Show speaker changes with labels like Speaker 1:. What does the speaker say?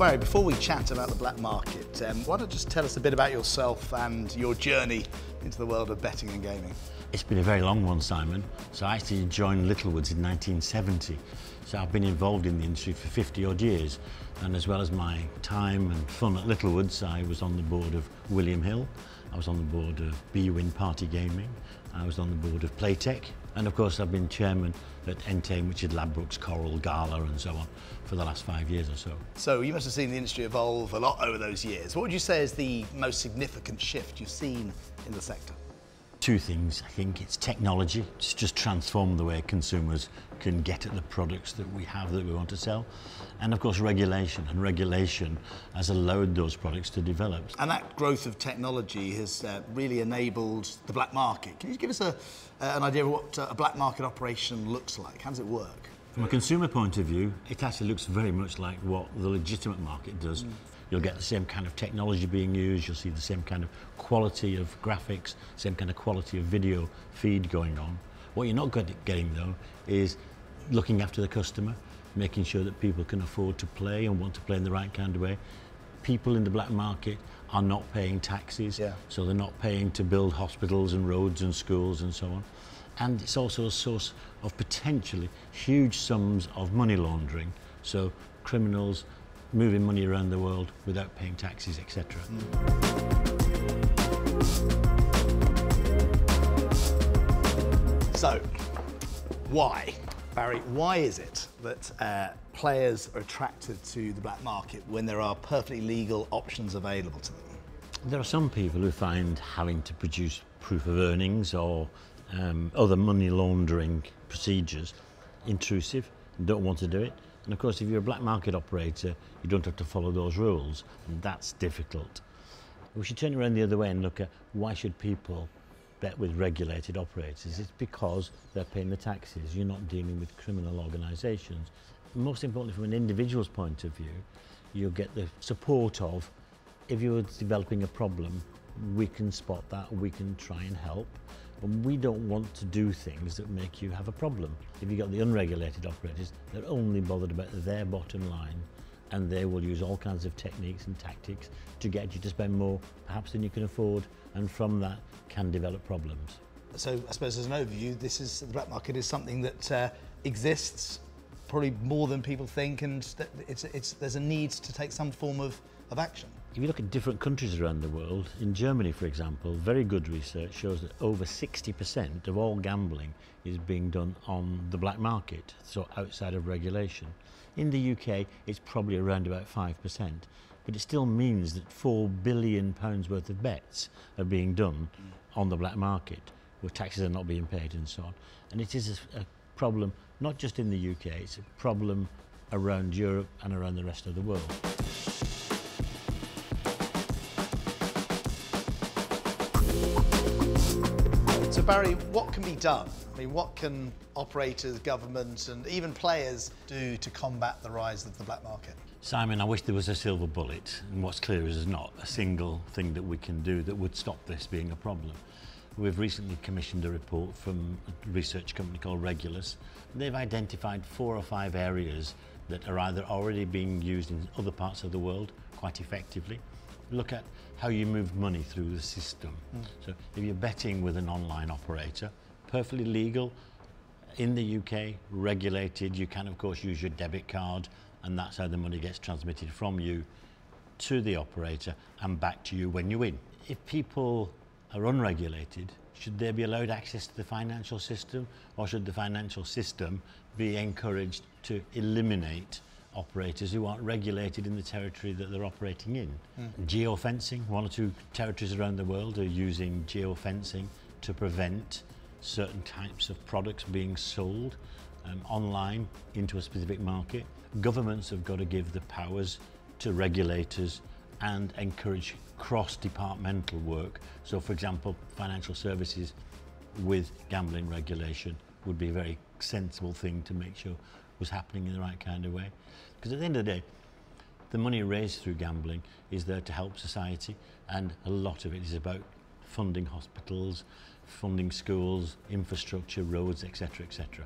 Speaker 1: Barry, before we chat about the black market, why don't you just tell us a bit about yourself and your journey into the world of betting and gaming?
Speaker 2: It's been a very long one, Simon. So I actually joined Littlewoods in 1970. So I've been involved in the industry for 50 odd years. And as well as my time and fun at Littlewoods, I was on the board of William Hill. I was on the board of BWin Party Gaming. I was on the board of Playtech. And of course, I've been chairman at Entain, which is Ladbrokes, Coral, Gala, and so on, for the last 5 years or so.
Speaker 1: So you must have seen the industry evolve a lot over those years. What would you say is the most significant shift you've seen in the sector?
Speaker 2: Two things. I think it's technology. It's just transformed the way consumers can get at the products that we have that we want to sell. And of course regulation, and regulation has allowed those products to develop.
Speaker 1: And that growth of technology has really enabled the black market. Can you give us an idea of what a black market operation looks like? How does it work?
Speaker 2: From a consumer point of view, it actually looks very much like what the legitimate market does. You'll get the same kind of technology being used, you'll see the same kind of quality of graphics, same kind of quality of video feed going on. What you're not getting though is looking after the customer, making sure that people can afford to play and want to play in the right kind of way. People in the black market are not paying taxes, so they're not paying to build hospitals and roads and schools and so on. And it's also a source of potentially huge sums of money laundering, so criminals moving money around the world without paying taxes, etc.
Speaker 1: So, why? Barry, why is it that players are attracted to the black market when there are perfectly legal options available to them?
Speaker 2: There are some people who find having to produce proof of earnings or other money laundering procedures intrusive and don't want to do it. And of course, if you're a black market operator, you don't have to follow those rules, and that's difficult. We should turn around the other way and look at why should people bet with regulated operators. It's because they're paying the taxes. You're not dealing with criminal organisations. Most importantly, from an individual's point of view, you'll get the support of, if you're developing a problem, we can spot that, we can try and help. And we don't want to do things that make you have a problem. If you've got the unregulated operators, they're only bothered about their bottom line, and they will use all kinds of techniques and tactics to get you to spend more, perhaps, than you can afford, and from that can develop problems.
Speaker 1: So I suppose as an overview, the black market is something that exists probably more than people think, and there's a need to take some form of action.
Speaker 2: If you look at different countries around the world, in Germany, for example, very good research shows that over 60% of all gambling is being done on the black market, so outside of regulation. In the UK, it's probably around about 5%, but it still means that £4 billion worth of bets are being done on the black market, where taxes are not being paid and so on. And it is a problem not just in the UK, it's a problem around Europe and around the rest of the world.
Speaker 1: So Barry, what can be done? I mean, what can operators, government and even players do to combat the rise of the black market?
Speaker 2: Simon, I wish there was a silver bullet, and what's clear is there's not a single thing that we can do that would stop this being a problem. We've recently commissioned a report from a research company called Regulus. They've identified 4 or 5 areas that are either already being used in other parts of the world quite effectively. Look at how you move money through the system. So if you're betting with an online operator, perfectly legal, in the UK, regulated, you can of course use your debit card, and that's how the money gets transmitted from you to the operator and back to you when you win. If people are unregulated, should they be allowed access to the financial system, or should the financial system be encouraged to eliminate operators who aren't regulated in the territory that they're operating in? Geofencing, 1 or 2 territories around the world are using geofencing to prevent certain types of products being sold online into a specific market. Governments have got to give the powers to regulators and encourage cross-departmental work. So for example, financial services with gambling regulation would be a very sensible thing to make sure was happening in the right kind of way. Because at the end of the day, the money raised through gambling is there to help society, and a lot of it is about funding hospitals, funding schools, infrastructure, roads, etc., etc.